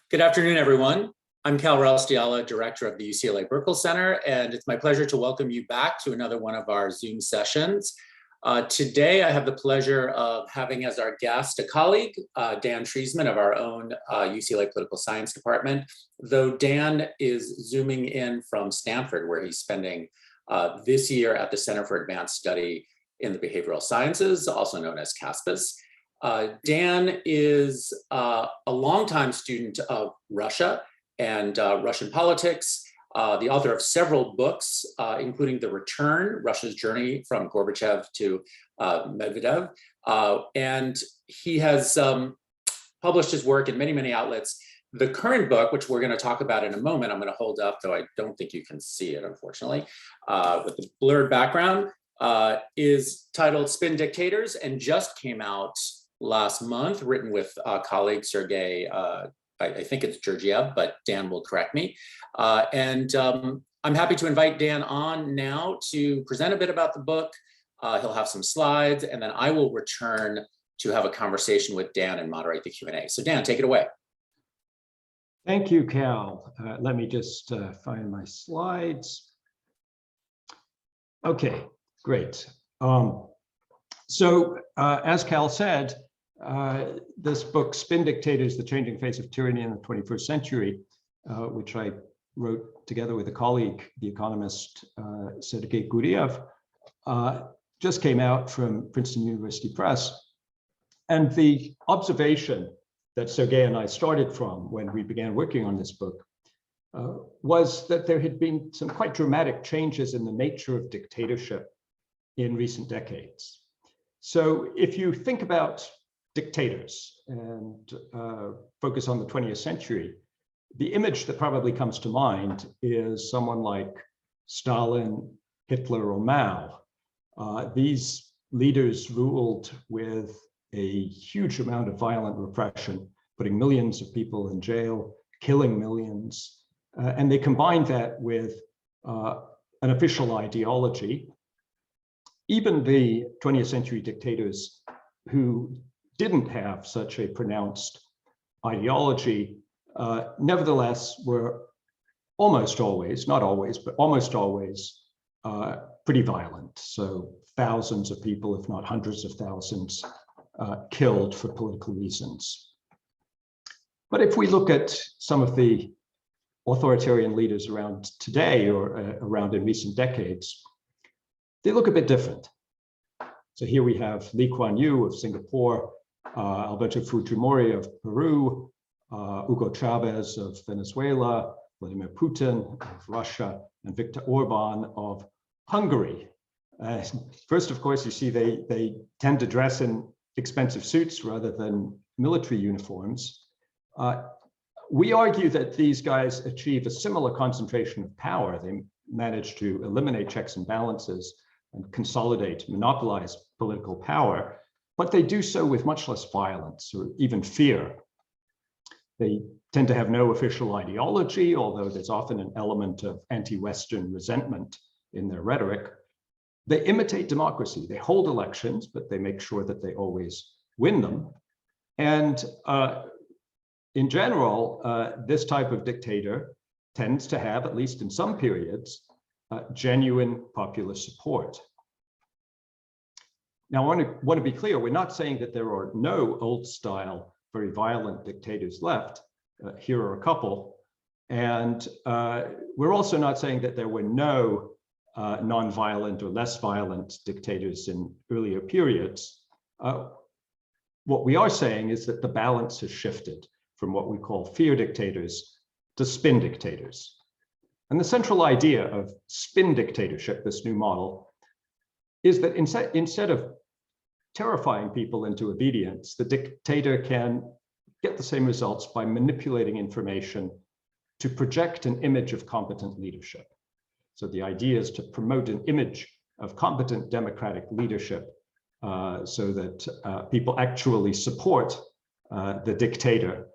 Good afternoon, everyone. I'm Cal Raustiala, Director of the UCLA Berkel Center, and it's my pleasure to welcome you back to another one of our Zoom sessions. Today, I have the pleasure of having as our guest a colleague, Dan Treisman of our own UCLA Political Science Department, though Dan is zooming in from Stanford, where he's spending this year at the Center for Advanced Study in the Behavioral Sciences, also known as CASPAS. Dan is a longtime student of Russia and Russian politics, the author of several books, including The Return, Russia's Journey from Gorbachev to Medvedev. And he has published his work in many, many outlets. The current book, which we're going to talk about in a moment, I'm going to hold up, though I don't think you can see it, unfortunately, with the blurred background, is titled Spin Dictators and just came out last month, written with colleague Sergei, I think it's Guriev, but Dan will correct me. I'm happy to invite Dan on now to present a bit about the book. He'll have some slides, and then I will return to have a conversation with Dan and moderate the Q&A. So Dan, take it away. Thank you, Cal. Let me just find my slides. Okay, great. As Cal said, this book, Spin Dictators, The Changing Face of Tyranny in the 21st Century, which I wrote together with a colleague, the economist Sergei Guriev, just came out from Princeton University Press. And the observation that Sergei and I started from when we began working on this book was that there had been some quite dramatic changes in the nature of dictatorship in recent decades. So if you think about dictators and focus on the 20th century, the image that probably comes to mind is someone like Stalin, Hitler, or Mao. These leaders ruled with a huge amount of violent repression, putting millions of people in jail, killing millions, and they combined that with an official ideology. Even the 20th century dictators who didn't have such a pronounced ideology, nevertheless were almost always, not always, but almost always pretty violent. So thousands of people, if not hundreds of thousands, killed for political reasons. But if we look at some of the authoritarian leaders around today or around in recent decades, they look a bit different. So here we have Kuan Yew of Singapore, Alberto Fujimori of Peru, Hugo Chavez of Venezuela, Vladimir Putin of Russia, and Viktor Orbán of Hungary. First, of course, you see they tend to dress in expensive suits rather than military uniforms. We argue that these guys achieve a similar concentration of power. They manage to eliminate checks and balances and consolidate, monopolize political power, but they do so with much less violence or even fear. They tend to have no official ideology, although there's often an element of anti-Western resentment in their rhetoric. They imitate democracy. They hold elections, but they make sure that they always win them. And in general, this type of dictator tends to have, at least in some periods, genuine popular support. Now, I want to be clear, we're not saying that there are no old-style, very violent dictators left. Here are a couple. And we're also not saying that there were no non-violent or less violent dictators in earlier periods. What we are saying is that the balance has shifted from what we call fear dictators to spin dictators. And the central idea of spin dictatorship, this new model, is that instead of terrifying people into obedience, the dictator can get the same results by manipulating information to project an image of competent leadership. So the idea is to promote an image of competent democratic leadership so that people actually support the dictator,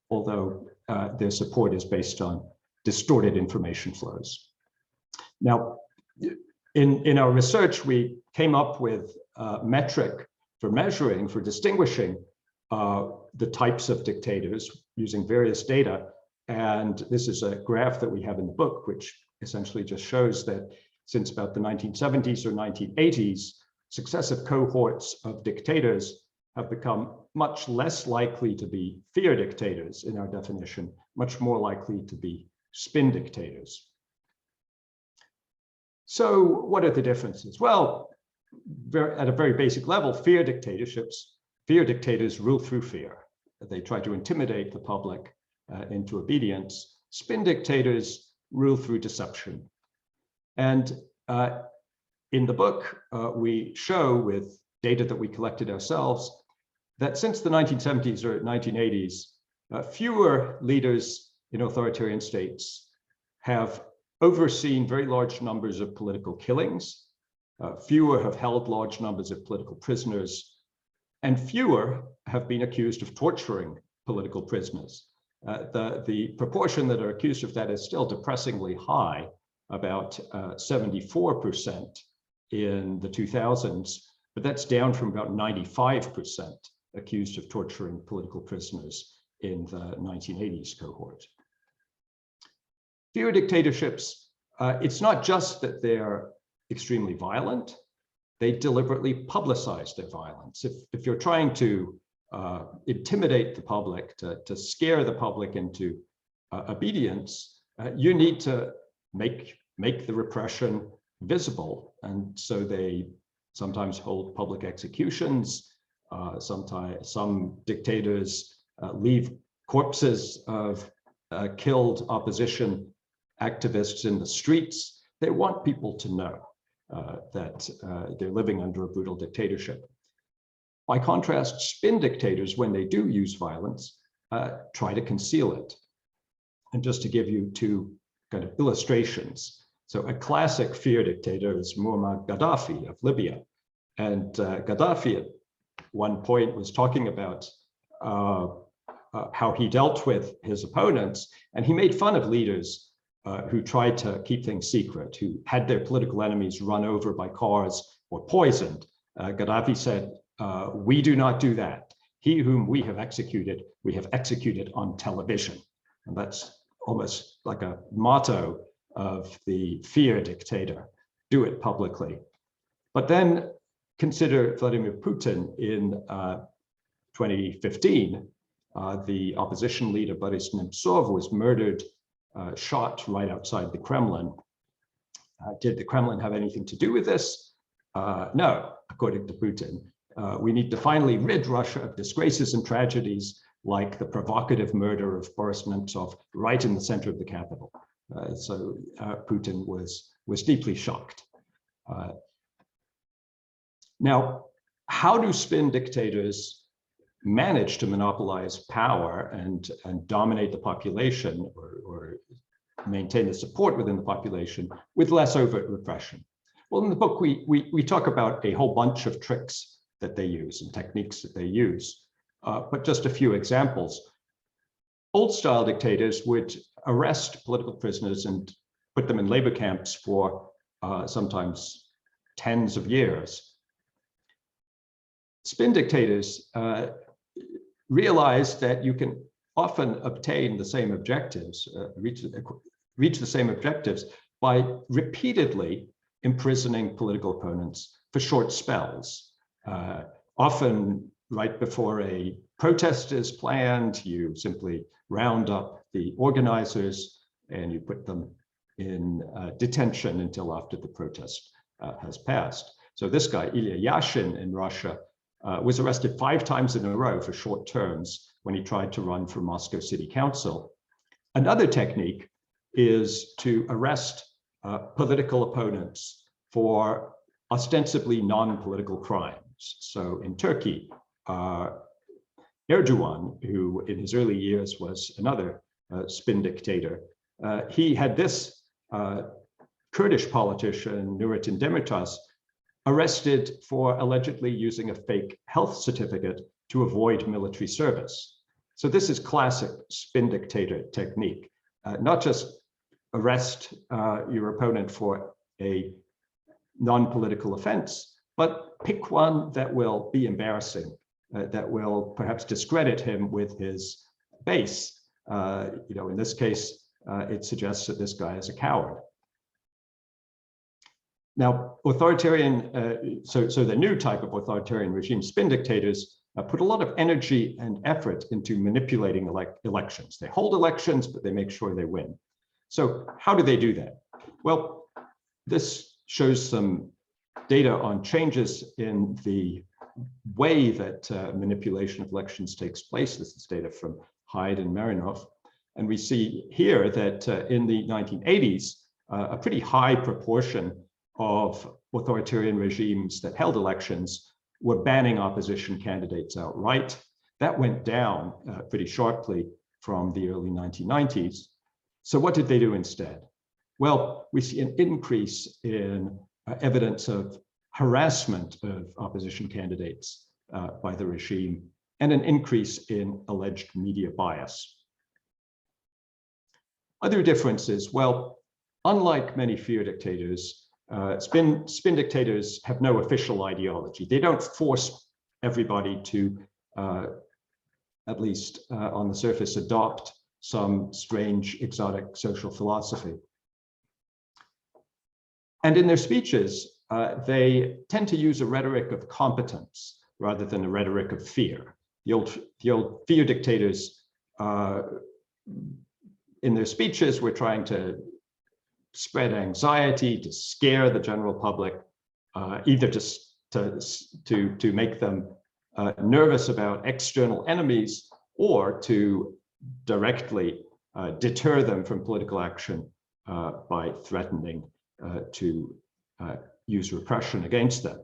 although their support is based on distorted information flows. Now, in our research, we came up with a metric for measuring, for distinguishing the types of dictators using various data. And this is a graph that we have in the book, which essentially just shows that since about the 1970s or 1980s, successive cohorts of dictators have become much less likely to be fear dictators in our definition, much more likely to be spin dictators. So what are the differences? Well, at a very basic level, fear dictators rule through fear. They try to intimidate the public into obedience. Spin dictators rule through deception. And in the book, we show with data that we collected ourselves that since the 1970s or 1980s, fewer leaders in authoritarian states have overseen very large numbers of political killings, fewer have held large numbers of political prisoners, and fewer have been accused of torturing political prisoners. The proportion that are accused of that is still depressingly high, about 74% in the 2000s, but that's down from about 95% accused of torturing political prisoners in the 1980s cohort. Fear dictatorships, it's not just that they're extremely violent, they deliberately publicize their violence. If you're trying to intimidate the public, to scare the public into obedience, you need to make the repression visible. And so they sometimes hold public executions. Sometimes some dictators leave corpses of killed opposition activists in the streets. They want people to know that they're living under a brutal dictatorship. By contrast, spin dictators, when they do use violence, try to conceal it. And just to give you two kind of illustrations. So a classic fear dictator is Muammar Gaddafi of Libya. And Gaddafi at one point was talking about how he dealt with his opponents, and he made fun of leaders who tried to keep things secret, who had their political enemies run over by cars or poisoned. Gaddafi said, we do not do that. He whom we have executed on television. And that's almost like a motto of the fear dictator, do it publicly. But then consider Vladimir Putin in 2015. The opposition leader Boris Nemtsov was murdered, shot right outside the Kremlin. Did the Kremlin have anything to do with this? No, according to Putin. We need to finally rid Russia of disgraces and tragedies like the provocative murder of Boris Nemtsov right in the center of the capital. So Putin was deeply shocked. Now, how do spin dictators manage to monopolize power and dominate the population or maintain the support within the population with less overt repression? Well, in the book, we talk about a whole bunch of tricks that they use and techniques that they use, but just a few examples. Old style dictators would arrest political prisoners and put them in labor camps for sometimes tens of years. Spin dictators realize that you can often obtain the same objectives, reach the same objectives by repeatedly imprisoning political opponents for short spells. Often right before a protest is planned, you simply round up the organizers and you put them in detention until after the protest has passed. So this guy, Ilya Yashin in Russia, was arrested 5 times in a row for short terms when he tried to run for Moscow City Council. Another technique is to arrest political opponents for ostensibly non-political crimes. So in Turkey, Erdogan, who in his early years was another spin dictator, he had this Kurdish politician, Nurettin Demirtas, arrested for allegedly using a fake health certificate to avoid military service. So this is classic spin dictator technique, not just arrest your opponent for a non-political offense, but pick one that will be embarrassing that will perhaps discredit him with his base. In this case, it suggests that this guy is a coward. Now, authoritarian, so the new type of authoritarian regime, spin dictators, put a lot of energy and effort into manipulating elections. They hold elections, but they make sure they win. So how do they do that? Well, this shows some data on changes in the way that manipulation of elections takes place. This is data from Hyde and Marinov. And we see here that in the 1980s, a pretty high proportion of authoritarian regimes that held elections were banning opposition candidates outright. That went down pretty sharply from the early 1990s. So what did they do instead? Well, we see an increase in evidence of harassment of opposition candidates by the regime, and an increase in alleged media bias. Other differences, well, unlike many fear dictators, spin dictators have no official ideology. They don't force everybody to, at least on the surface, adopt some strange exotic social philosophy. And in their speeches, they tend to use a rhetoric of competence rather than a rhetoric of fear. The old fear dictators, in their speeches, were trying to spread anxiety, to scare the general public, either to make them nervous about external enemies, or to directly deter them from political action by threatening to use repression against them.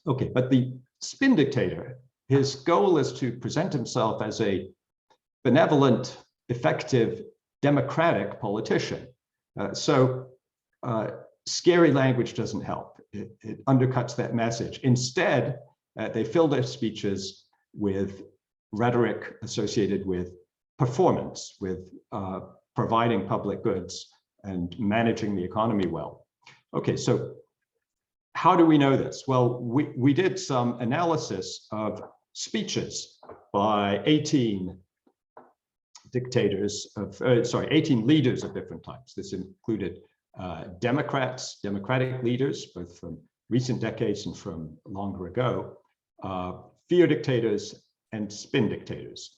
Okay, but the spin dictator, his goal is to present himself as a benevolent, effective, democratic politician. Scary language doesn't help. It undercuts that message. Instead, they fill their speeches with rhetoric associated with performance, with providing public goods and managing the economy well. Okay, so how do we know this? Well, we did some analysis of speeches by 18 dictators of, 18 leaders of different types. This included democratic leaders, both from recent decades and from longer ago, fear dictators, and spin dictators.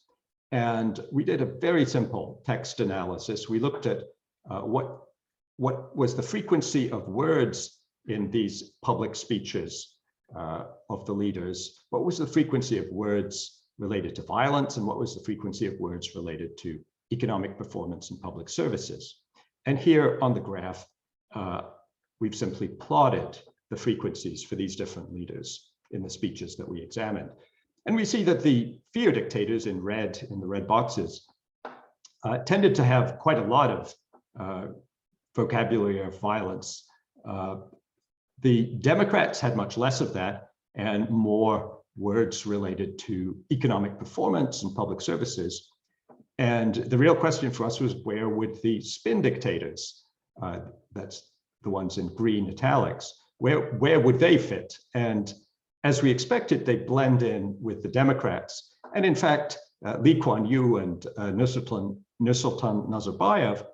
And we did a very simple text analysis. We looked at what was the frequency of words in these public speeches of the leaders, what was the frequency of words related to violence, and what was the frequency of words related to economic performance and public services. And here on the graph, we've simply plotted the frequencies for these different leaders in the speeches that we examined. And we see that the fear dictators in red, in the red boxes, tended to have quite a lot of vocabulary of violence. The Democrats had much less of that and more words related to economic performance and public services. And the real question for us was, where would the spin dictators, that's the ones in green italics, where would they fit? And as we expected, they blend in with the Democrats. And in fact, Lee Kuan Yew and Nursultan Nazarbayev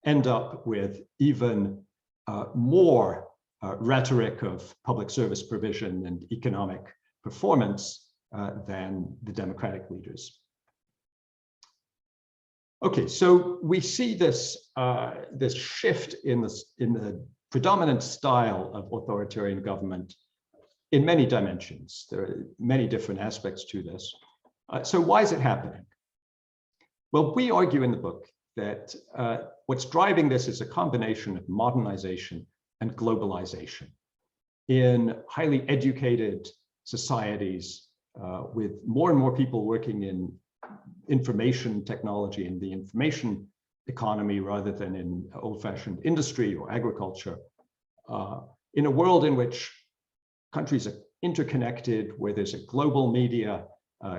end up with even more rhetoric of public service provision and economic performance than the democratic leaders. Okay, so we see this this shift in the predominant style of authoritarian government in many dimensions. There are many different aspects to this. So why is it happening? Well, we argue in the book that what's driving this is a combination of modernization and globalization. In highly educated societies with more and more people working in information technology and the information economy rather than in old-fashioned industry or agriculture, in a world in which countries are interconnected, where there's a global media,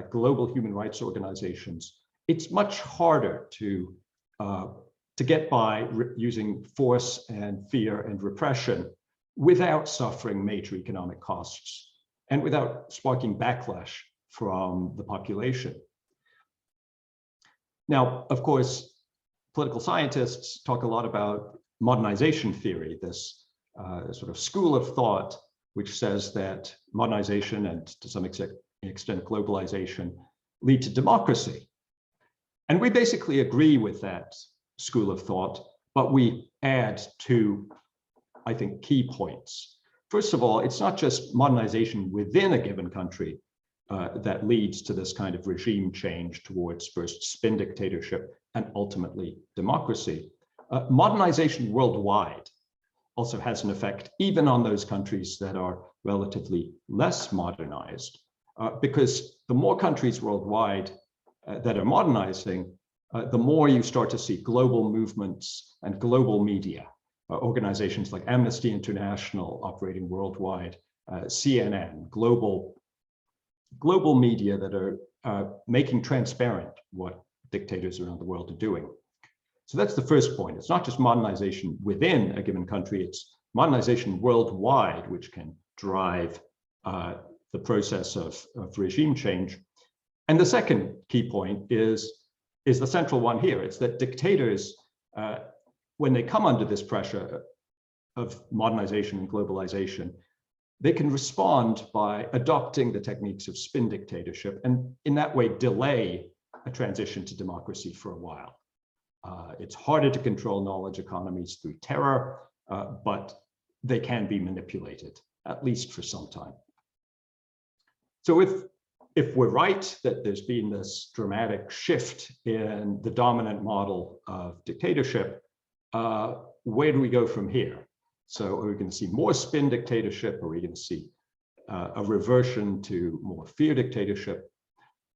global human rights organizations, it's much harder to get by using force and fear and repression without suffering major economic costs and without sparking backlash from the population. Now, of course, political scientists talk a lot about modernization theory, this sort of school of thought which says that modernization and to some extent globalization lead to democracy. And we basically agree with that school of thought, but we add two, I think, key points. First of all, it's not just modernization within a given country that leads to this kind of regime change towards first spin dictatorship and ultimately democracy. Modernization worldwide also has an effect even on those countries that are relatively less modernized, because the more countries worldwide that are modernizing, the more you start to see global movements and global media, organizations like Amnesty International operating worldwide, CNN, global media that are making transparent what dictators around the world are doing. So that's the first point. It's not just modernization within a given country, it's modernization worldwide, which can drive the process of regime change. And the second key point is the central one here. It's that dictators, when they come under this pressure of modernization and globalization, they can respond by adopting the techniques of spin dictatorship and in that way delay a transition to democracy for a while. It's harder to control knowledge economies through terror, but they can be manipulated, at least for some time. So if we're right that there's been this dramatic shift in the dominant model of dictatorship, where do we go from here? So are we going to see more spin dictatorship? Are we going to see a reversion to more fear dictatorship?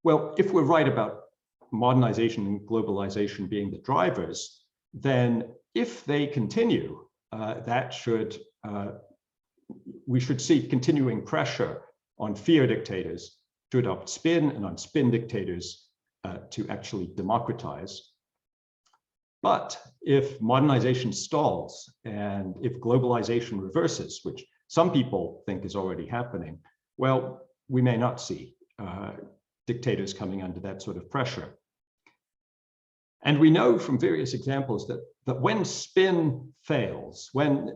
Well, if we're right about modernization and globalization being the drivers, then if they continue, we should see continuing pressure on fear dictators to adopt spin and on spin dictators to actually democratize. But if modernization stalls and if globalization reverses, which some people think is already happening, well, we may not see dictators coming under that sort of pressure. And we know from various examples that when spin fails, when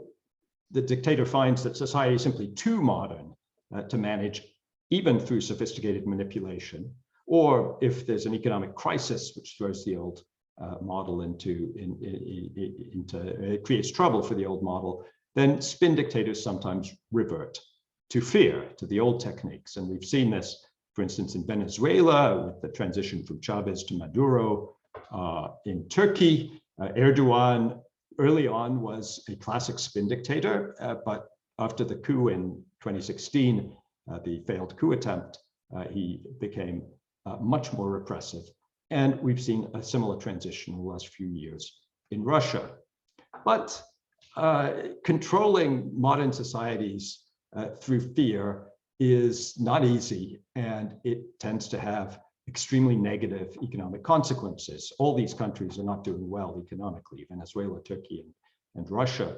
the dictator finds that society is simply too modern to manage, even through sophisticated manipulation, or if there's an economic crisis which throws the old model it creates trouble for the old model, then spin dictators sometimes revert to fear, to the old techniques. And we've seen this, for instance, in Venezuela with the transition from Chavez to Maduro. In Turkey, Erdogan early on was a classic spin dictator, but after the coup in 2016, the failed coup attempt, he became much more repressive. And we've seen a similar transition in the last few years in Russia. But controlling modern societies through fear is not easy, and it tends to have extremely negative economic consequences. All these countries are not doing well economically, Venezuela, Turkey, and Russia.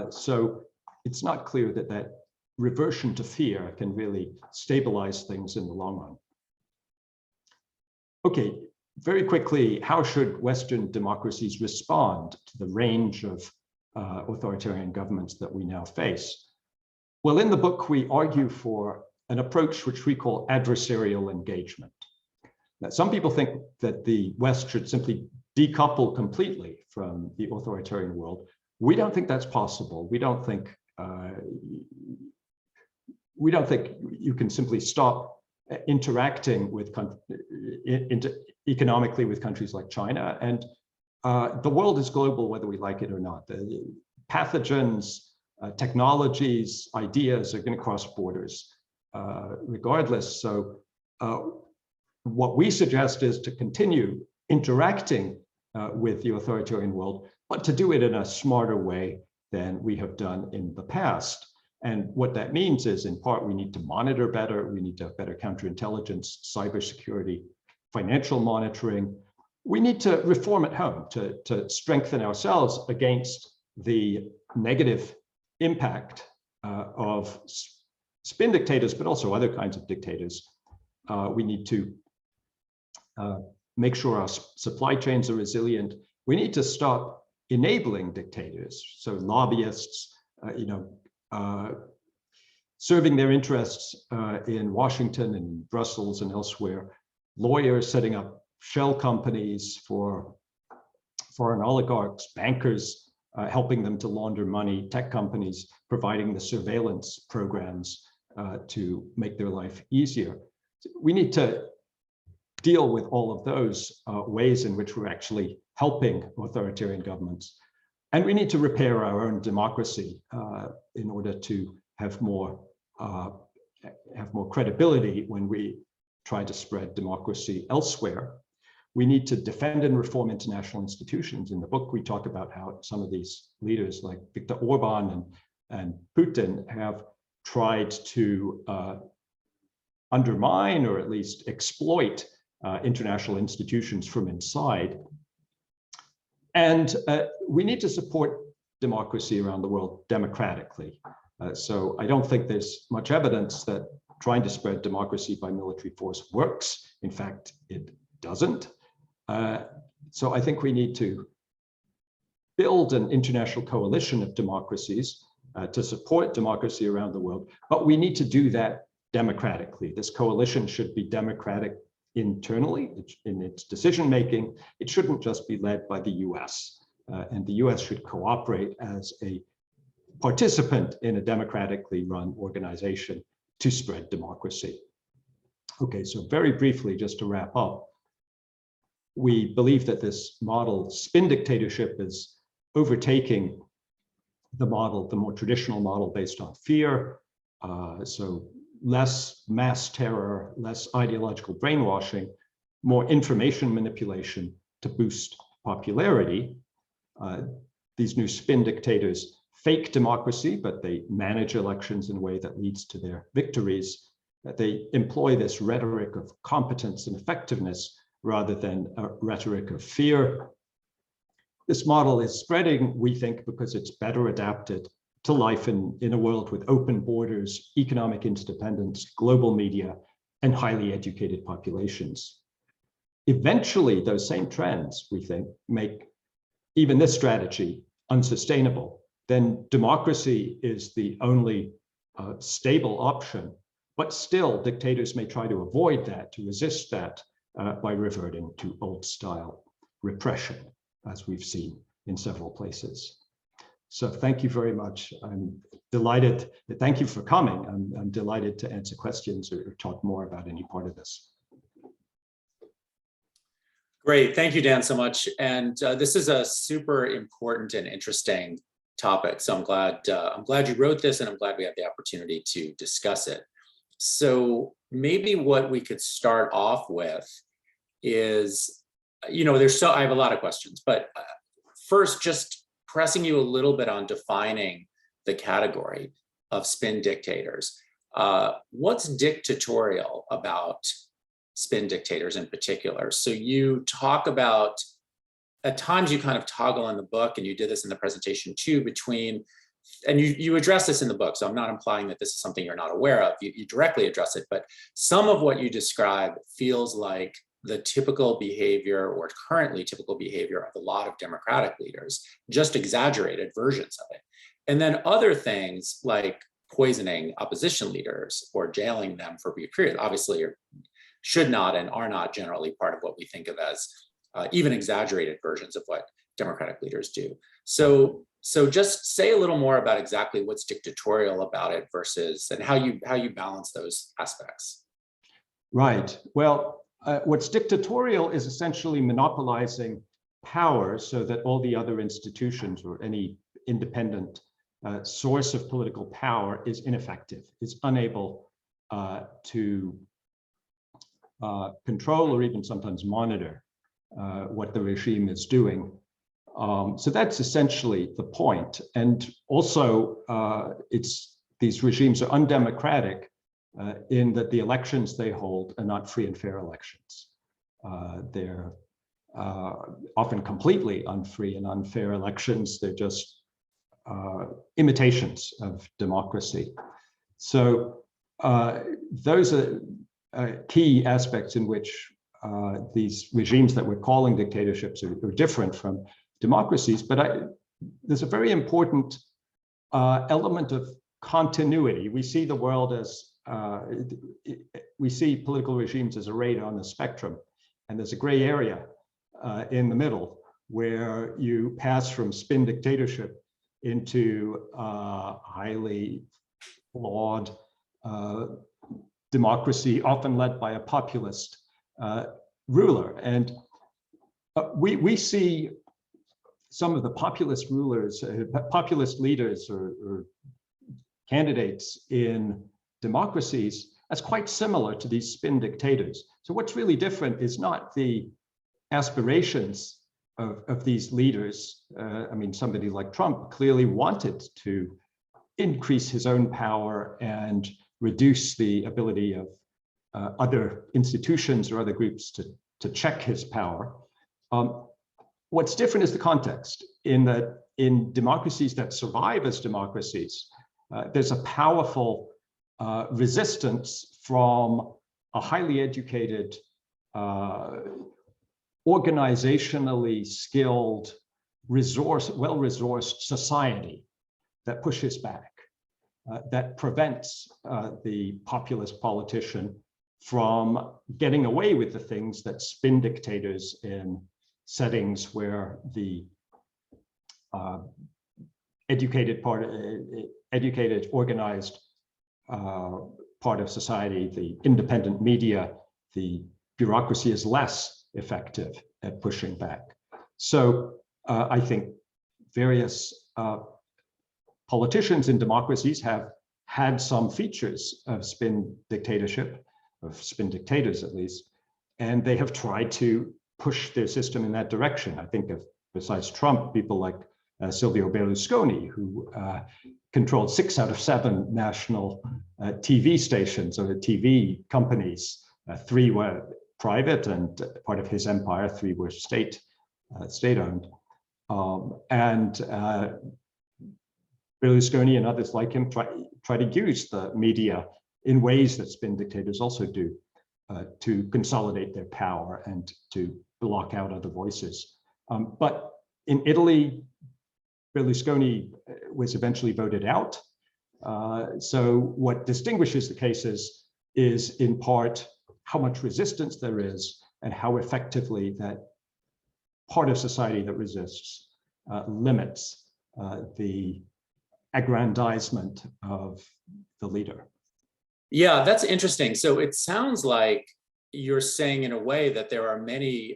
So it's not clear that that reversion to fear can really stabilize things in the long run. Okay, very quickly, how should Western democracies respond to the range of authoritarian governments that we now face? Well, in the book, we argue for an approach which we call adversarial engagement. Now, some people think that the West should simply decouple completely from the authoritarian world. We don't think that's possible. We don't think you can simply stop interacting with economically with countries like China. And the world is global, whether we like it or not. The pathogens, technologies, ideas are going to cross borders regardless. So what we suggest is to continue interacting with the authoritarian world, but to do it in a smarter way than we have done in the past. And what that means is, in part, we need to monitor better. We need to have better counterintelligence, cybersecurity, financial monitoring. We need to reform at home to strengthen ourselves against the negative impact of spin dictators, but also other kinds of dictators We need to make sure our supply chains are resilient. We need to stop enabling dictators, so lobbyists, serving their interests in Washington and Brussels and elsewhere, lawyers setting up shell companies for foreign oligarchs, bankers helping them to launder money, tech companies providing the surveillance programs to make their life easier. We need to deal with all of those ways in which we're actually helping authoritarian governments. And we need to repair our own democracy in order to have more credibility when we try to spread democracy elsewhere. We need to defend and reform international institutions. In the book, we talk about how some of these leaders like Viktor Orbán and Putin have tried to undermine or at least exploit international institutions from inside. And we need to support democracy around the world democratically. So I don't think there's much evidence that trying to spread democracy by military force works. In fact, it doesn't. So I think we need to build an international coalition of democracies to support democracy around the world, but we need to do that democratically. This coalition should be democratic internally in its decision-making. It shouldn't just be led by the US, and the US should cooperate as a participant in a democratically run organization to spread democracy. Okay, so very briefly, just to wrap up, we believe that this model, spin dictatorship, is overtaking the model, the more traditional model based on fear. So less mass terror, less ideological brainwashing, more information manipulation to boost popularity. These new spin dictators fake democracy, but they manage elections in a way that leads to their victories. They employ this rhetoric of competence and effectiveness rather than a rhetoric of fear. This model is spreading, we think, because it's better adapted to life in a world with open borders, economic interdependence, global media, and highly educated populations. Eventually, those same trends, we think, make even this strategy unsustainable. Then democracy is the only stable option, but still dictators may try to avoid that, to resist that by reverting to old style repression, as we've seen in several places. So thank you very much. I'm delighted. Thank you for coming. I'm delighted to answer questions or talk more about any part of this. Great, thank you, Dan, so much. And this is a super important and interesting topic. So I'm glad you wrote this, and I'm glad we have the opportunity to discuss it. So maybe what we could start off with is, I have a lot of questions, but first, just pressing you a little bit on defining the category of spin dictators. What's dictatorial about spin dictators in particular? So you talk about, at times you kind of toggle in the book, and you did this in the presentation too, between, and you address this in the book, so I'm not implying that this is something you're not aware of, you directly address it, but some of what you describe feels like the typical behavior, or currently typical behavior, of a lot of democratic leaders, just exaggerated versions of it. And then other things like poisoning opposition leaders or jailing them for a brief period, obviously should not and are not generally part of what we think of as even exaggerated versions of what democratic leaders do. So just say a little more about exactly what's dictatorial about it versus, and how you balance those aspects. Right. Well, what's dictatorial is essentially monopolizing power so that all the other institutions or any independent source of political power is ineffective, is unable to control or even sometimes monitor what the regime is doing. So that's essentially the point. And also, these regimes are undemocratic in that the elections they hold are not free and fair elections. They're often completely unfree and unfair elections. They're just imitations of democracy. So those are key aspects in which these regimes that we're calling dictatorships are different from democracies. But there's a very important element of continuity. We see the world as, we see political regimes as arrayed on a spectrum, and there's a gray area in the middle where you pass from spin dictatorship into highly flawed democracy, often led by a populist ruler. And we see some of the populist rulers, populist leaders or candidates in democracies as quite similar to these spin dictators. So what's really different is not the aspirations of these leaders. I mean, somebody like Trump clearly wanted to increase his own power and reduce the ability of other institutions or other groups to check his power. What's different is the context, in that in democracies that survive as democracies, there's a powerful resistance from a highly educated, organizationally skilled, well-resourced society that pushes back, that prevents the populist politician from getting away with the things that spin dictators in settings where the educated, organized part of society, the independent media, the bureaucracy is less effective at pushing back. So I think various politicians in democracies have had some features of spin dictatorship, of spin dictators at least, and they have tried to push their system in that direction. I think of, besides Trump, people like Silvio Berlusconi, who controlled 6 out of 7 national TV stations or TV companies. 3 were private, and part of his empire, 3 were state-owned. And Berlusconi and others like him try to use the media in ways that spin dictators also do, to consolidate their power and to block out other voices. But in Italy, Berlusconi was eventually voted out. So what distinguishes the cases is in part how much resistance there is and how effectively that part of society that resists limits the aggrandizement of the leader. Yeah, that's interesting. So it sounds like you're saying in a way that there are many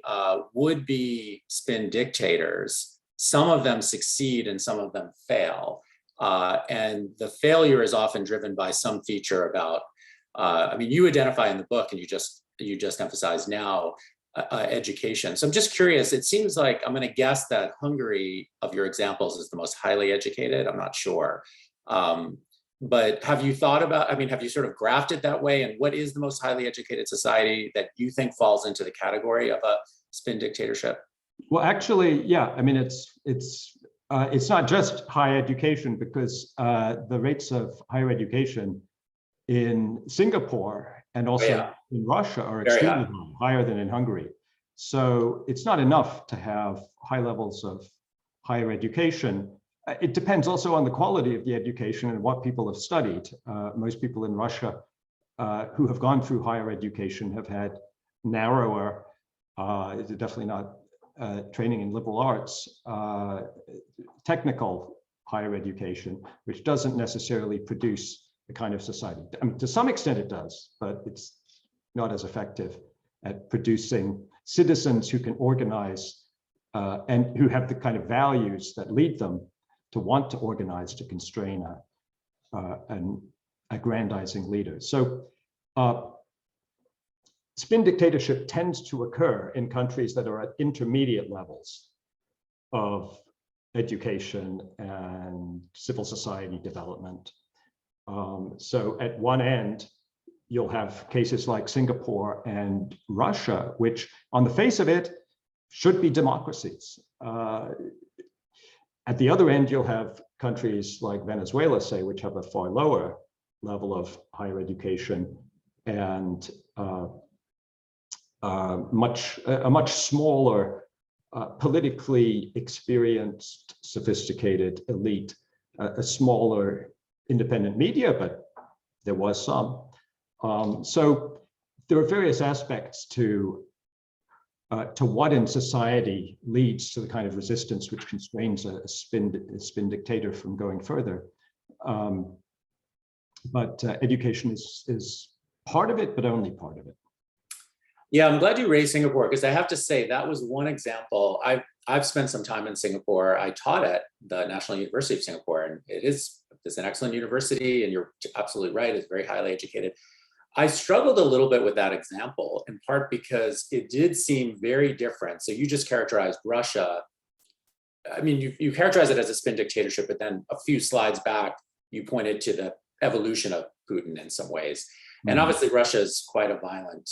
would-be spin dictators. Some of them succeed and some of them fail. And the failure is often driven by some feature about, I mean, you identify in the book, and you just emphasize now, education. So I'm just curious, it seems like, I'm gonna guess that Hungary, of your examples, is the most highly educated. I'm not sure. But have you thought about, I mean, have you sort of graphed it that way? And what is the most highly educated society that you think falls into the category of a spin dictatorship? Well, actually, yeah. I mean, it's not just higher education, because the rates of higher education in Singapore and also in Russia are extremely high, higher than in Hungary. So it's not enough to have high levels of higher education. It depends also on the quality of the education and what people have studied. Most people in Russia who have gone through higher education have had narrower, definitely not training in liberal arts, technical higher education, which doesn't necessarily produce the kind of society. I mean, to some extent it does, but it's not as effective at producing citizens who can organize and who have the kind of values that lead them to want to organize to constrain an aggrandizing leader. So spin dictatorship tends to occur in countries that are at intermediate levels of education and civil society development. So at one end, you'll have cases like Singapore and Russia, which on the face of it should be democracies. At the other end, you'll have countries like Venezuela, say, which have a far lower level of higher education and a much smaller, politically experienced, sophisticated elite, a smaller independent media, but there was some. So there are various aspects to what in society leads to the kind of resistance which constrains a spin dictator from going further. But education is part of it, but only part of it. Yeah, I'm glad you raised Singapore, because I have to say that was one example. I've spent some time in Singapore. I taught at the National University of Singapore, and it's an excellent university, and you're absolutely right, it's very highly educated. I struggled a little bit with that example, in part because it did seem very different. So you just characterized Russia. I mean, you characterize it as a spin dictatorship, but then a few slides back, you pointed to the evolution of Putin in some ways. And obviously Russia is quite a violent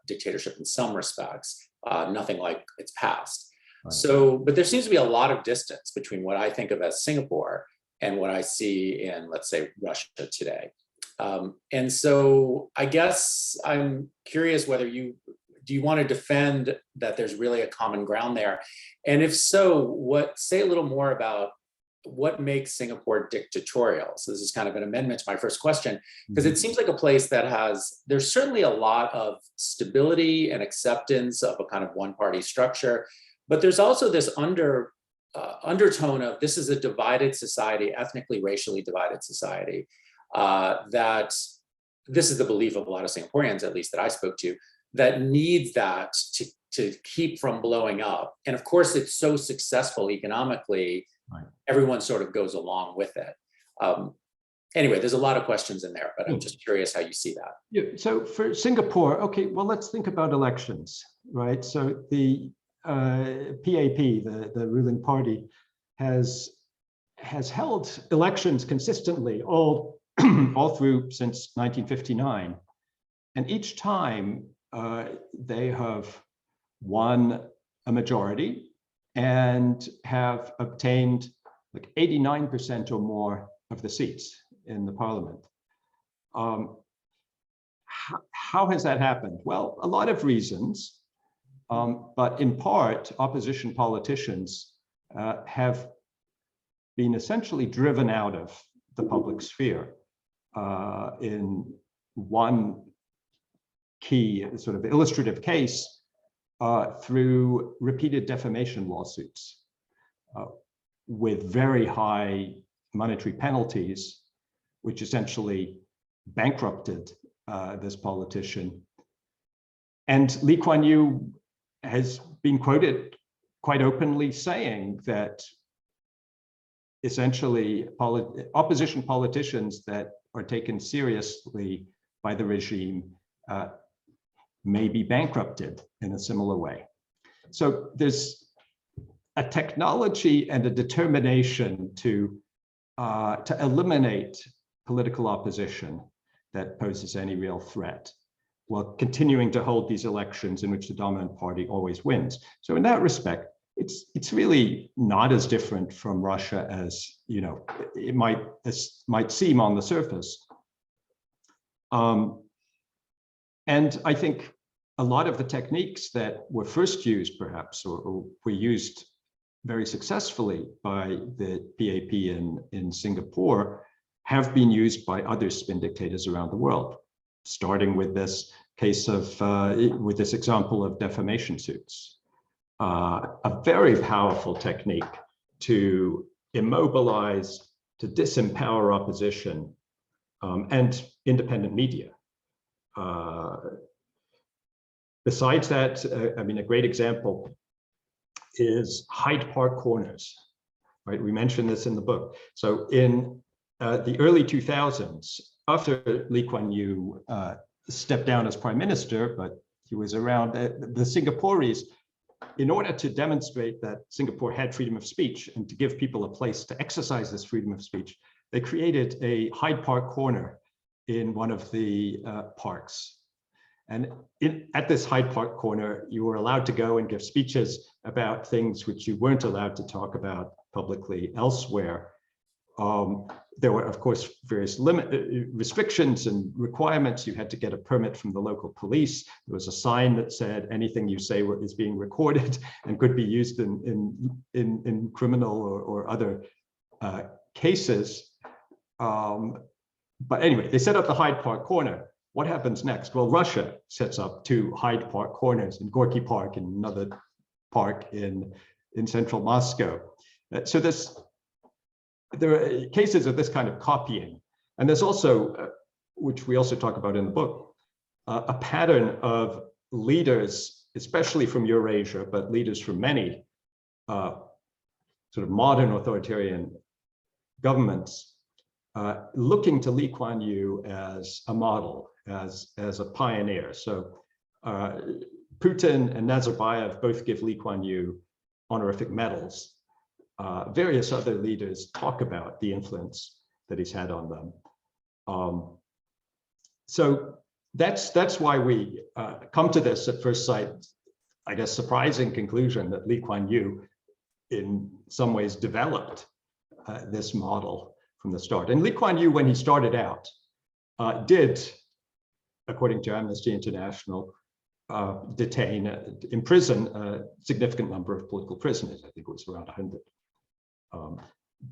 dictatorship in some respects, nothing like its past. Right. So, but there seems to be a lot of distance between what I think of as Singapore and what I see in, let's say, Russia today. And so I guess I'm curious whether do you want to defend that there's really a common ground there? And if so, say a little more about what makes Singapore dictatorial? So this is kind of an amendment to my first question, because it seems like a place that there's certainly a lot of stability and acceptance of a kind of one-party structure, but there's also this undertone of this is a divided society, ethnically, racially divided society, that this is the belief of a lot of Singaporeans, at least that I spoke to, that needs that to keep from blowing up. And of course, it's so successful economically, right, everyone sort of goes along with it. Anyway, there's a lot of questions in there, but I'm just curious how you see that. Yeah, so for Singapore, okay, well, let's think about elections, right? So the PAP, the ruling party, has held elections consistently all through since 1959. And each time they have won a majority and have obtained like 89% or more of the seats in the parliament. How has that happened? Well, a lot of reasons, but in part, opposition politicians have been essentially driven out of the public sphere in one key sort of illustrative case through repeated defamation lawsuits with very high monetary penalties, which essentially bankrupted this politician. And Lee Kuan Yew has been quoted quite openly saying that essentially opposition politicians that are taken seriously by the regime may be bankrupted in a similar way. So there's a technology and a determination to eliminate political opposition that poses any real threat, while continuing to hold these elections in which the dominant party always wins. So in that respect, it's really not as different from Russia as it might seem on the surface. And I think a lot of the techniques that were first used, perhaps, or were used very successfully by the PAP in Singapore, have been used by other spin dictators around the world, starting with this case of, with this example of defamation suits. A very powerful technique to immobilize, to disempower opposition and independent media. Besides that, I mean, a great example is Hyde Park corners, right? We mentioned this in the book. So in the early 2000s, after Lee Kuan Yew stepped down as prime minister, but he was around, the Singaporeans, in order to demonstrate that Singapore had freedom of speech and to give people a place to exercise this freedom of speech, they created a Hyde Park corner in one of the parks. And at this Hyde Park corner, you were allowed to go and give speeches about things which you weren't allowed to talk about publicly elsewhere. There were, of course, various restrictions and requirements. You had to get a permit from the local police. There was a sign that said anything you say is being recorded and could be used in criminal or other cases. But anyway, they set up the Hyde Park corner. What happens next? Well, Russia sets up 2 Hyde Park corners in Gorky Park and another park in central Moscow. So there are cases of this kind of copying. And there's also, which we also talk about in the book, a pattern of leaders, especially from Eurasia, but leaders from many sort of modern authoritarian governments, looking to Lee Kuan Yew as a model, as a pioneer. So Putin and Nazarbayev both give Lee Kuan Yew honorific medals. Various other leaders talk about the influence that he's had on them. So that's why we come to this at first sight, I guess, surprising conclusion that Lee Kuan Yew in some ways developed this model from the start. And Lee Kuan Yew, when he started out, did, according to Amnesty International, detain, imprison a significant number of political prisoners. I think it was around 100.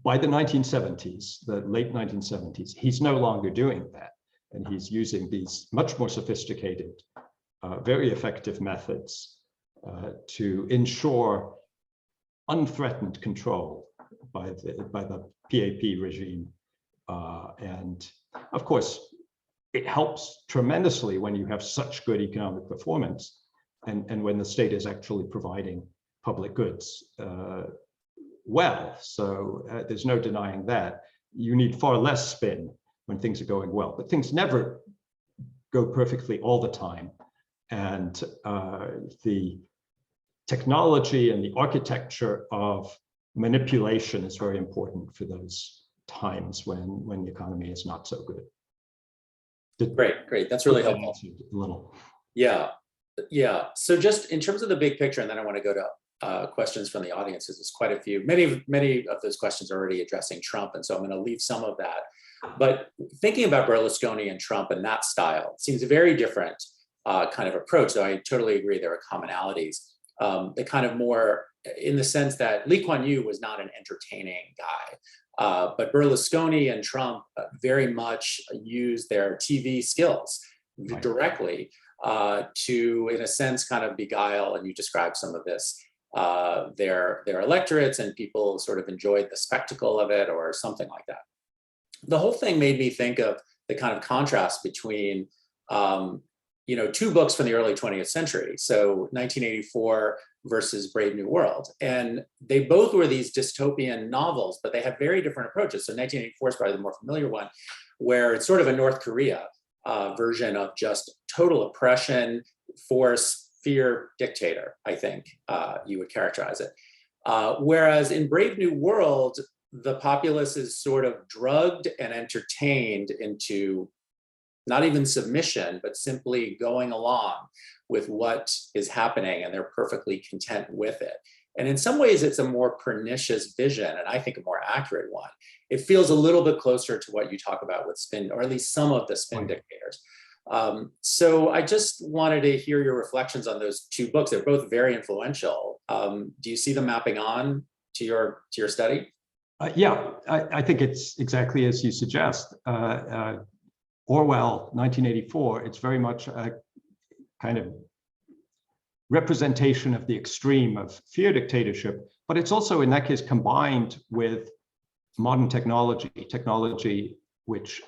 By the 1970s, the late 1970s, he's no longer doing that. And he's using these much more sophisticated, very effective methods to ensure unthreatened control by the PAP regime. And of course, it helps tremendously when you have such good economic performance and when the state is actually providing public goods well. So there's no denying that. You need far less spin when things are going well, but things never go perfectly all the time. And the technology and the architecture of manipulation is very important for those times when the economy is not so good. Great. That's really helpful. A little. Yeah. So just in terms of the big picture, and then I want to go to questions from the audience, because there's quite a few. Many of those questions are already addressing Trump, and so I'm going to leave some of that. But thinking about Berlusconi and Trump and that style seems a very different kind of approach. So I totally agree there are commonalities. The kind of more in the sense that Lee Kuan Yew was not an entertaining guy, but Berlusconi and Trump very much use their TV skills directly to, in a sense, kind of beguile, and you described some of this, their electorates, and people sort of enjoyed the spectacle of it or something like that. The whole thing made me think of the kind of contrast between, 2 books from the early 20th century. So 1984 versus Brave New World. And they both were these dystopian novels, but they had very different approaches. So 1984 is probably the more familiar one, where it's sort of a North Korea version of just total oppression, force, fear, dictator, I think you would characterize it. Whereas in Brave New World, the populace is sort of drugged and entertained into not even submission, but simply going along with what is happening, and they're perfectly content with it. And in some ways, it's a more pernicious vision, and I think a more accurate one. It feels a little bit closer to what you talk about with spin, or at least some of the spin dictators. So I just wanted to hear your reflections on those 2 books. They're both very influential. Do you see them mapping on to your study? Yeah, I think it's exactly as you suggest. Orwell, 1984, it's very much a kind of representation of the extreme of fear dictatorship, but it's also in that case combined with modern technology which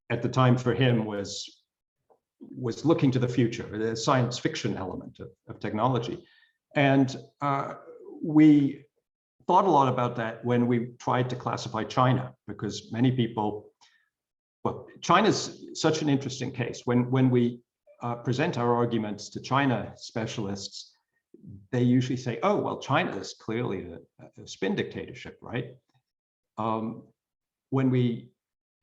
at the time for him was looking to the future, the science fiction element of technology. And we thought a lot about that when we tried to classify China, because many people, well, China's such an interesting case. When we present our arguments to China specialists, they usually say, oh, well, China is clearly a spin dictatorship, right? When we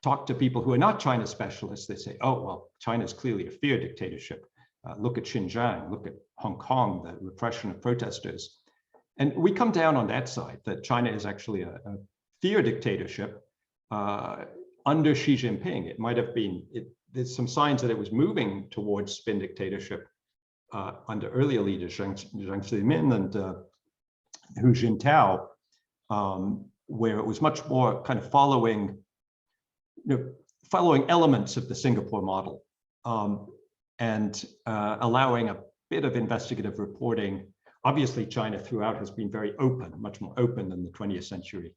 talk to people who are not China specialists, they say, oh, well, China is clearly a fear dictatorship. Look at Xinjiang, look at Hong Kong, the repression of protesters. And we come down on that side, that China is actually a fear dictatorship under Xi Jinping. It might have been, there's some signs that it was moving towards spin dictatorship under earlier leaders, Jiang Zemin and Hu Jintao, where it was much more kind of following elements of the Singapore model and allowing a bit of investigative reporting. Obviously, China throughout has been very open, much more open than the 20th century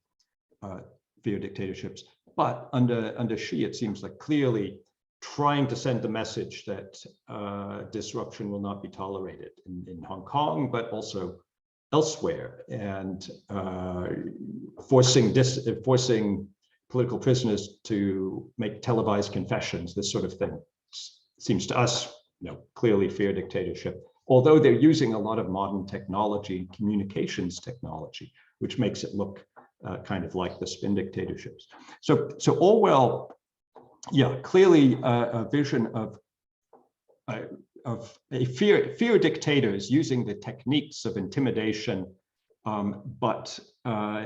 fear dictatorships. But under Xi, it seems like clearly trying to send the message that disruption will not be tolerated in Hong Kong, but also elsewhere, and forcing political prisoners to make televised confessions, this sort of thing. Seems to us, clearly fear dictatorship, although they're using a lot of modern technology and communications technology, which makes it look kind of like the spin dictatorships. So Orwell, yeah, clearly a vision of fear dictators using the techniques of intimidation, but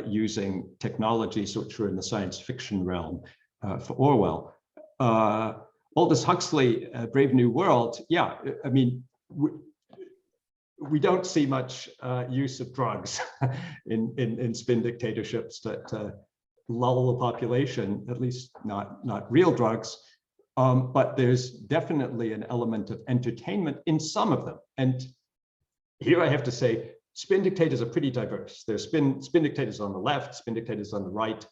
using technologies which were in the science fiction realm for Orwell. Aldous Huxley, Brave New World, yeah, I mean, we don't see much use of drugs in spin dictatorships that lull the population, at least not real drugs. But there's definitely an element of entertainment in some of them. And here I have to say, spin dictators are pretty diverse. There's spin dictators on the left, spin dictators on the right,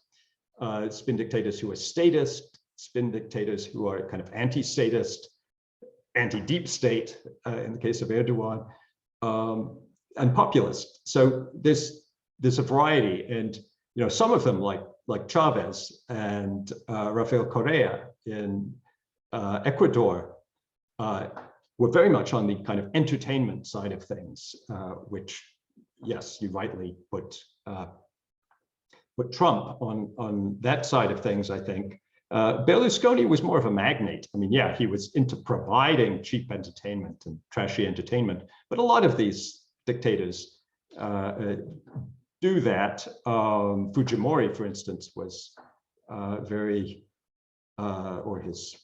spin dictators who are statist, spin dictators who are kind of anti-statist, anti-deep state, in the case of Erdogan, and populist. So there's a variety, and some of them like Chavez and Rafael Correa in Ecuador were very much on the kind of entertainment side of things, which, yes, you rightly put Trump on that side of things, I think. Berlusconi was more of a magnate. I mean, yeah, he was into providing cheap entertainment and trashy entertainment, but a lot of these dictators do that. Fujimori, for instance, was or his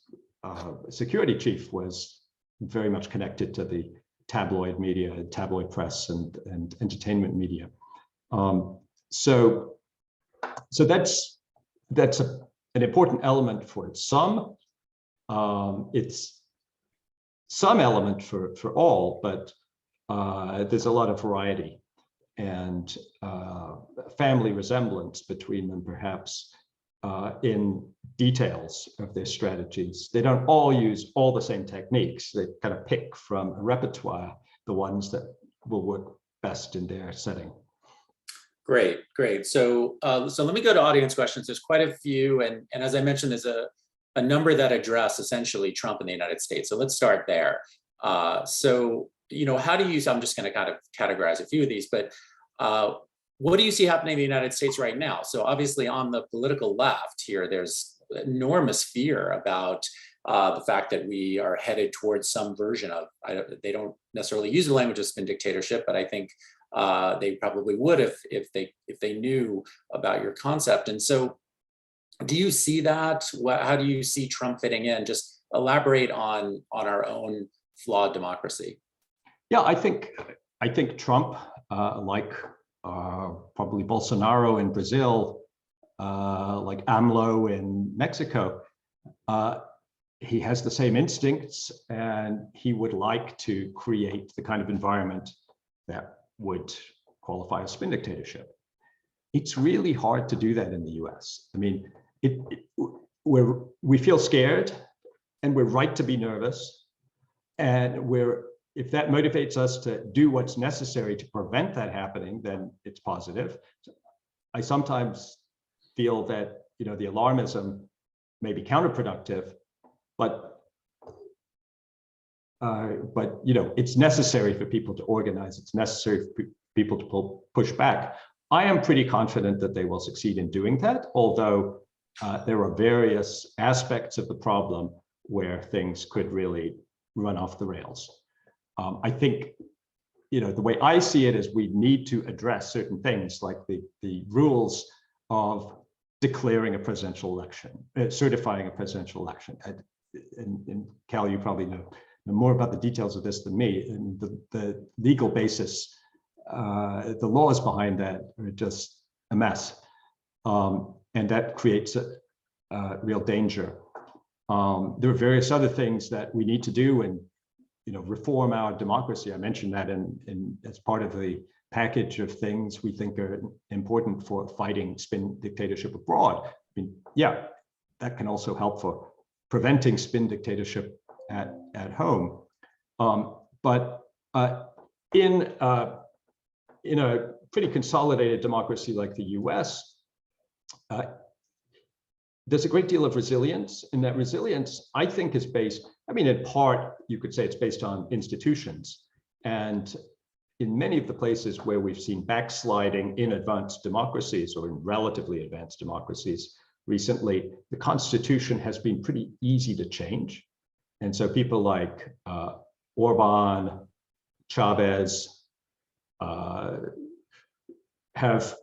security chief was very much connected to the tabloid media, tabloid press, and entertainment media. So that's an important element for some. It's some element for all, but there's a lot of variety and family resemblance between them, perhaps, in details of their strategies. They don't all use all the same techniques. They kind of pick from a repertoire the ones that will work best in their setting. Great. So let me go to audience questions. There's quite a few, and as I mentioned, there's a number that address essentially Trump in the United States. So let's start there. So how do you? I'm just going to kind of categorize a few of these, but what do you see happening in the United States right now? So obviously, on the political left here, there's enormous fear about the fact that we are headed towards some version of. They don't necessarily use the language of spin dictatorship, but I think they probably would if they knew about your concept. And so, do you see that? How do you see Trump fitting in? Just elaborate on our own flawed democracy. Yeah, I think Trump, like probably Bolsonaro in Brazil, like AMLO in Mexico, he has the same instincts, and he would like to create the kind of environment that would qualify as spin dictatorship. It's really hard to do that in the US. I mean, we feel scared, and we're right to be nervous, and if that motivates us to do what's necessary to prevent that happening, then it's positive. I sometimes feel that the alarmism may be counterproductive, but it's necessary for people to organize. It's necessary for people to push back. I am pretty confident that they will succeed in doing that, although there are various aspects of the problem where things could really run off the rails. I think, the way I see it is we need to address certain things like the rules of declaring a presidential election, certifying a presidential election. And Cal, you probably know more about the details of this than me. And the legal basis, the laws behind that are just a mess. And that creates a real danger. There are various other things that we need to do and reform our democracy. I mentioned that as part of the package of things we think are important for fighting spin dictatorship abroad. I mean, yeah, that can also help for preventing spin dictatorship at home. But in a pretty consolidated democracy like the US, there's a great deal of resilience, and that resilience, I think, is based, I mean, in part, you could say it's based on institutions. And in many of the places where we've seen backsliding in advanced democracies or in relatively advanced democracies recently, the Constitution has been pretty easy to change. And so people like Orbán, Chavez have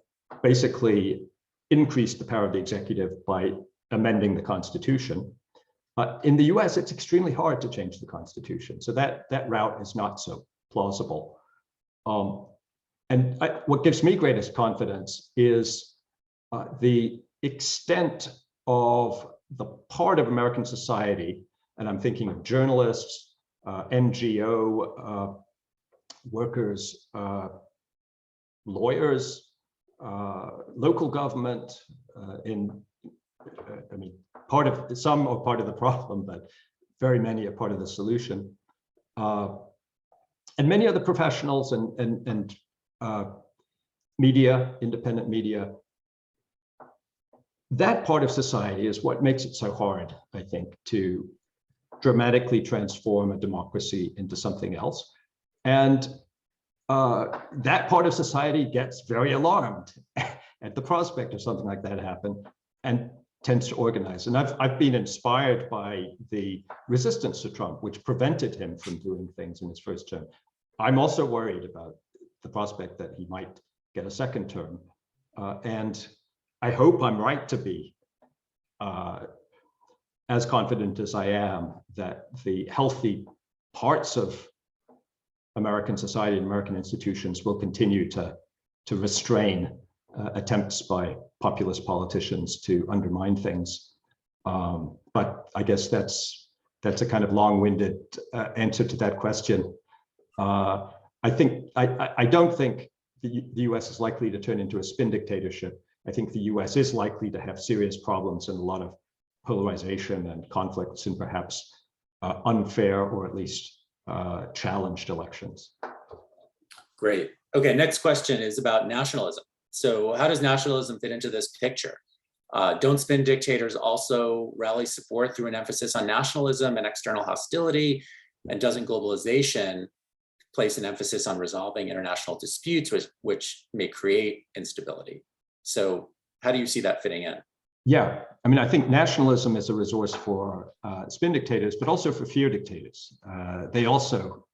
basically increased the power of the executive by amending the Constitution. In the US, it's extremely hard to change the Constitution. So that route is not so plausible. What gives me greatest confidence is the extent of the part of American society, and I'm thinking of journalists, NGO workers, lawyers, local government, I mean, some are part of the problem, but very many are part of the solution. And many other professionals and media, independent media, that part of society is what makes it so hard, I think, to dramatically transform a democracy into something else. And that part of society gets very alarmed at the prospect of something like that happen and tends to organize. And I've been inspired by the resistance to Trump, which prevented him from doing things in his first term. I'm also worried about the prospect that he might get a second term. And I hope I'm right to be as confident as I am that the healthy parts of American society and American institutions will continue to restrain attempts by populist politicians to undermine things. But I guess that's a kind of long-winded answer to that question. I don't think the US is likely to turn into a spin dictatorship. I think the US is likely to have serious problems and a lot of polarization and conflicts and perhaps unfair or at least challenged elections. Great. Okay, next question is about nationalism. So how does nationalism fit into this picture? Don't spin dictators also rally support through an emphasis on nationalism and external hostility? And doesn't globalization place an emphasis on resolving international disputes, which may create instability? So how do you see that fitting in? Yeah, I mean, I think nationalism is a resource for spin dictators, but also for fear dictators. They also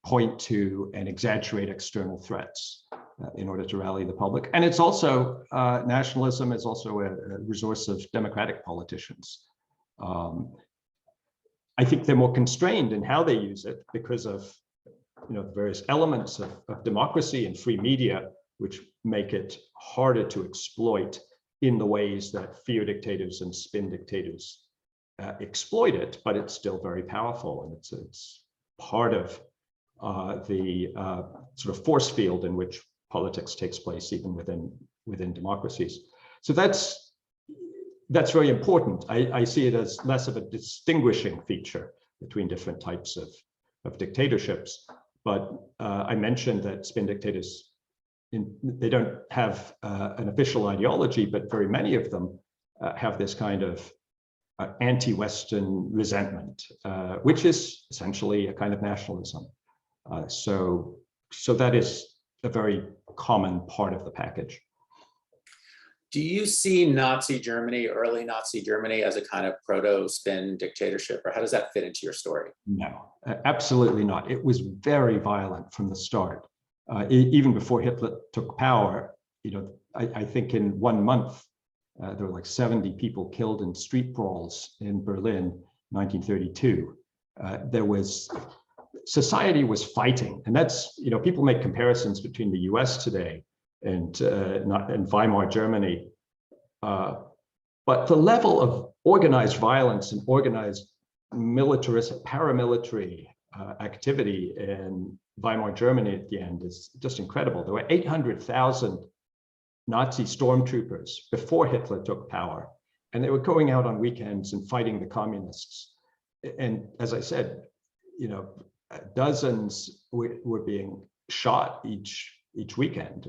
point to and exaggerate external threats in order to rally the public. And it's also, nationalism is also a resource of democratic politicians. I think they're more constrained in how they use it because of the various elements of democracy and free media, which make it harder to exploit in the ways that fear dictators and spin dictators exploit it, but it's still very powerful, and it's part of the sort of force field in which politics takes place, even within democracies. So that's very important. I see it as less of a distinguishing feature between different types of dictatorships. But I mentioned that spin dictators, they don't have an official ideology, but very many of them have this kind of anti-Western resentment, which is essentially a kind of nationalism. So that is a very common part of the package. Do you see Nazi Germany, early Nazi Germany, as a kind of proto-spin dictatorship, or how does that fit into your story? No, absolutely not. It was very violent from the start. Even before Hitler took power, I think in 1 month, There were like 70 people killed in street brawls in Berlin, 1932. Society was fighting, and that's, people make comparisons between the US today and Weimar Germany. But the level of organized violence and organized militaristic, paramilitary activity in Weimar Germany at the end is just incredible. There were 800,000 Nazi stormtroopers before Hitler took power, and they were going out on weekends and fighting the communists. And as I said, dozens were being shot each weekend.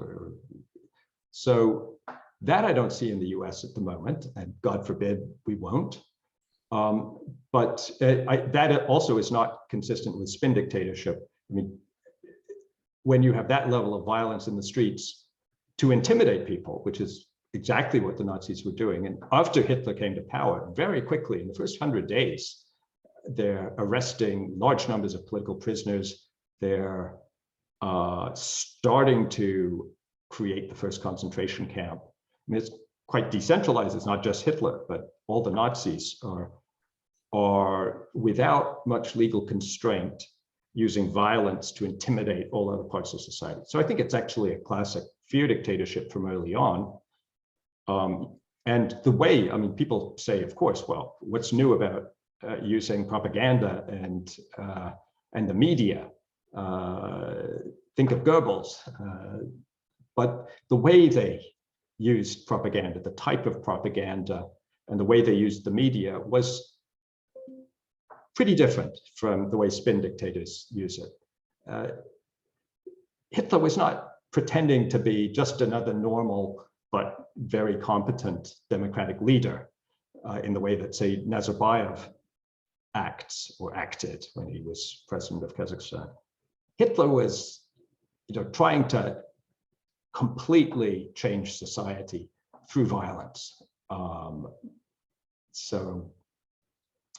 So that I don't see in the US at the moment, and God forbid we won't. But that also is not consistent with spin dictatorship. I mean, when you have that level of violence in the streets to intimidate people, which is exactly what the Nazis were doing. And after Hitler came to power, very quickly, in the first 100 days, they're arresting large numbers of political prisoners. They're starting to create the first concentration camp. I mean, it's quite decentralized. It's not just Hitler, but all the Nazis are without much legal constraint using violence to intimidate all other parts of society. So I think it's actually a classic fear dictatorship from early on. And the way, people say, of course, well, what's new about using propaganda and the media? Think of Goebbels. But the way they used propaganda, the type of propaganda, and the way they used the media was pretty different from the way spin dictators use it. Hitler was not pretending to be just another normal but very competent democratic leader in the way that, say, Nazarbayev acts or acted when he was president of Kazakhstan. Hitler was, trying to completely change society through violence. So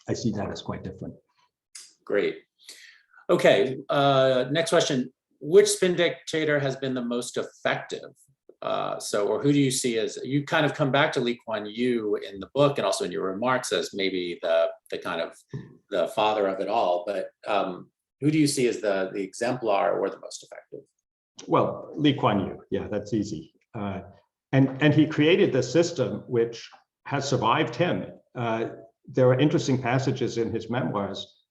I see that as quite different. Great. Okay, next question. Which spin dictator has been the most effective? Or who do you see as, you kind of come back to Lee Kuan Yew in the book and also in your remarks as maybe the kind of the father of it all, but who do you see as the exemplar or the most effective? Well, Lee Kuan Yew, yeah, that's easy. And he created this system which has survived him. There are interesting passages in his memoirs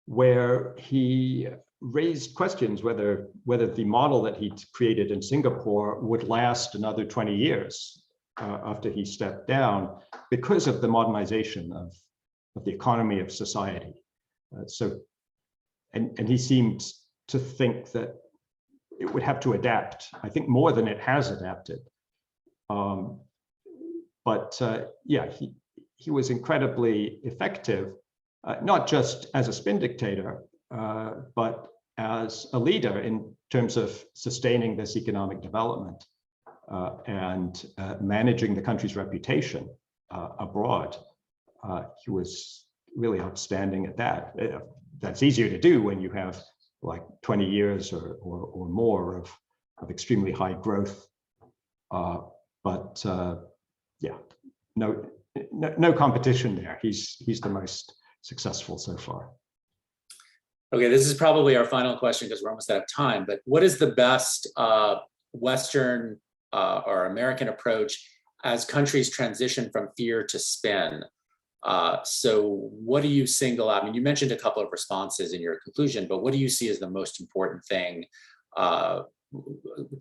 where he raised questions whether the model that he created in Singapore would last another 20 years after he stepped down because of the modernization of the economy of society. And he seemed to think that it would have to adapt, I think, more than it has adapted. Yeah, he was incredibly effective, not just as a spin dictator, but as a leader in terms of sustaining this economic development and managing the country's reputation abroad. He was really outstanding at that. That's easier to do when you have like 20 years or more of extremely high growth. Yeah, no competition there. He's the most successful so far. Okay, this is probably our final question because we're almost out of time, but what is the best Western or American approach as countries transition from fear to spin? So what do you single out? I mean, you mentioned a couple of responses in your conclusion, but what do you see as the most important thing?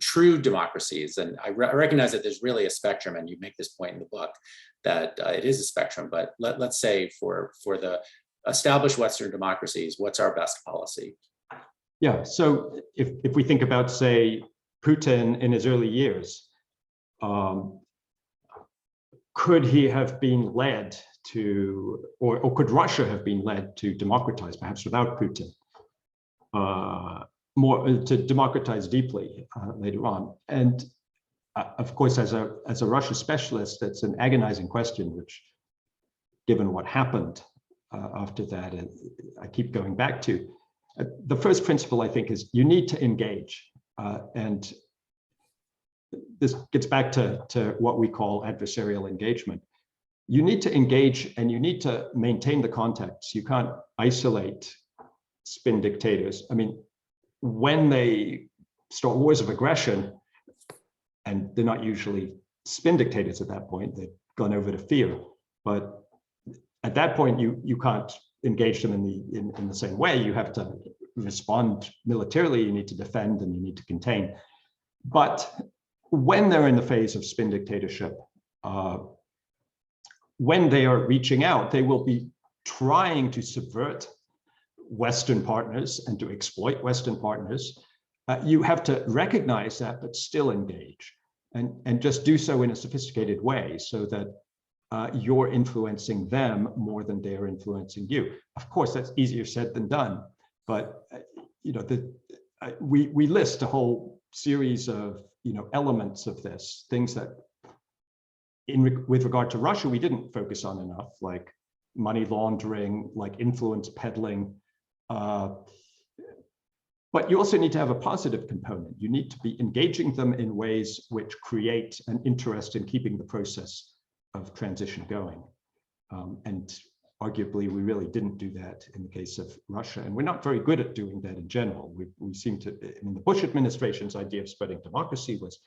True democracies, and I recognize that there's really a spectrum, and you make this point in the book that it is a spectrum, but let's say for the established Western democracies, what's our best policy? Yeah, so if we think about, say, Putin in his early years, could he have been led to, or could Russia have been led to democratize, perhaps without Putin, more to democratize deeply later on? And of course, as a Russia specialist, that's an agonizing question, which, given what happened after that, I keep going back to. The first principle, I think, is you need to engage. And this gets back to what we call adversarial engagement. You need to engage and you need to maintain the context. You can't isolate spin dictators. I mean, when they start wars of aggression, and they're not usually spin dictators at that point, they've gone over to fear. But at that point, you can't engage them in the same way. You have to respond militarily, you need to defend, and you need to contain. But when they're in the phase of spin dictatorship, when they are reaching out, they will be trying to subvert Western partners and to exploit Western partners. You have to recognize that, but still engage, and just do so in a sophisticated way so that you're influencing them more than they're influencing you. Of course, that's easier said than done, but we list a whole series of elements of this, things that with regard to Russia, we didn't focus on enough, like money laundering, like influence peddling. But you also need to have a positive component. You need to be engaging them in ways which create an interest in keeping the process of transition going. And arguably, we really didn't do that in the case of Russia. And we're not very good at doing that in general. We seem to, I mean, the Bush administration's idea of spreading democracy was,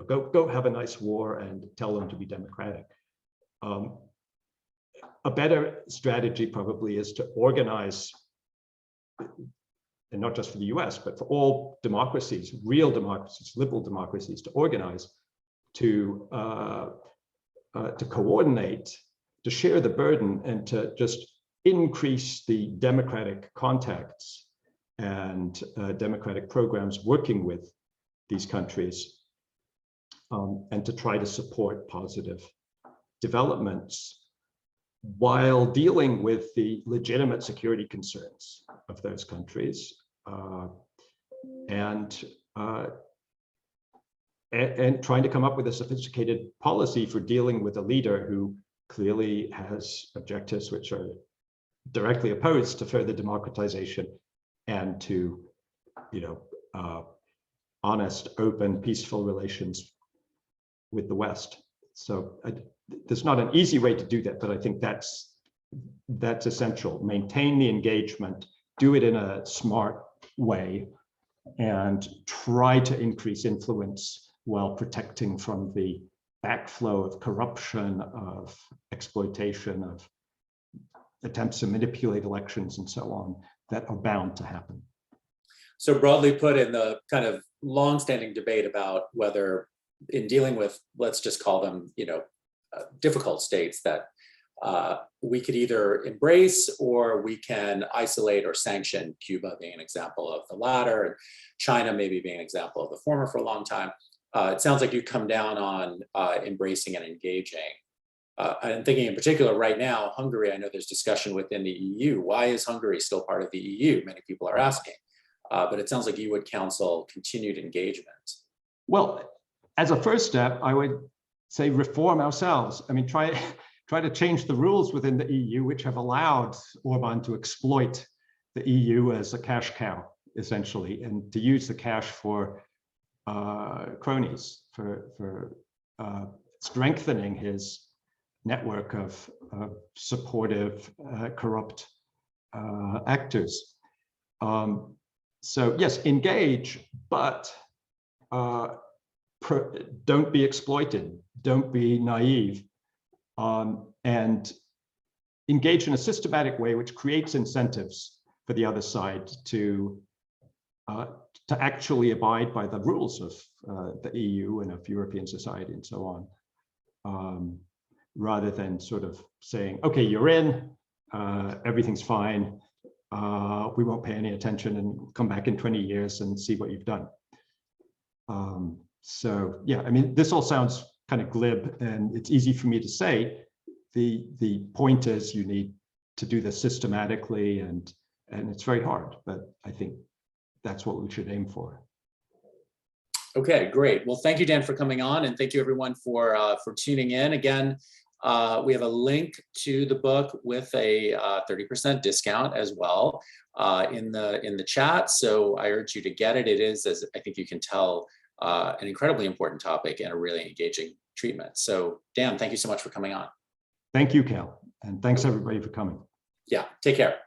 go have a nice war and tell them to be democratic. A better strategy probably is to organize, and not just for the US, but for all democracies, real democracies, liberal democracies, to organize, to coordinate, to share the burden, and to just increase the democratic contacts and democratic programs working with these countries, and to try to support positive developments while dealing with the legitimate security concerns of those countries, and trying to come up with a sophisticated policy for dealing with a leader who clearly has objectives which are directly opposed to further democratization and to, honest, open, peaceful relations with the West. So there's not an easy way to do that, but I think that's essential. Maintain the engagement, do it in a smart way, and try to increase influence while protecting from the backflow of corruption, of exploitation, of attempts to manipulate elections and so on that are bound to happen. So broadly put, in the kind of longstanding debate about whether in dealing with, let's just call them, difficult states, that we could either embrace or we can isolate or sanction, Cuba being an example of the latter, and China maybe being an example of the former for a long time. It sounds like you come down on embracing and engaging. I'm thinking in particular right now, Hungary, I know there's discussion within the EU. Why is Hungary still part of the EU? Many people are asking. But it sounds like you would counsel continued engagement. Well, as a first step, I would say reform ourselves. I mean, try to change the rules within the EU, which have allowed Orbán to exploit the EU as a cash cow, essentially, and to use the cash for cronies, for strengthening his network of supportive, corrupt actors. So yes, engage, but don't be exploited, don't be naive, and engage in a systematic way which creates incentives for the other side to actually abide by the rules of the EU and of European society and so on, rather than sort of saying, okay, you're in, everything's fine, we won't pay any attention and come back in 20 years and see what you've done. So yeah, I mean, this all sounds kind of glib and it's easy for me to say. The point is you need to do this systematically, and it's very hard, but I think that's what we should aim for. Okay, great. Well, thank you, Dan, for coming on, and thank you everyone for tuning in. Again, we have a link to the book with a 30% discount as well in the chat. So I urge you to get it. It is, as I think you can tell, an incredibly important topic and a really engaging treatment. So Dan, thank you so much for coming on. Thank you, Cal. And thanks everybody for coming. Yeah, take care.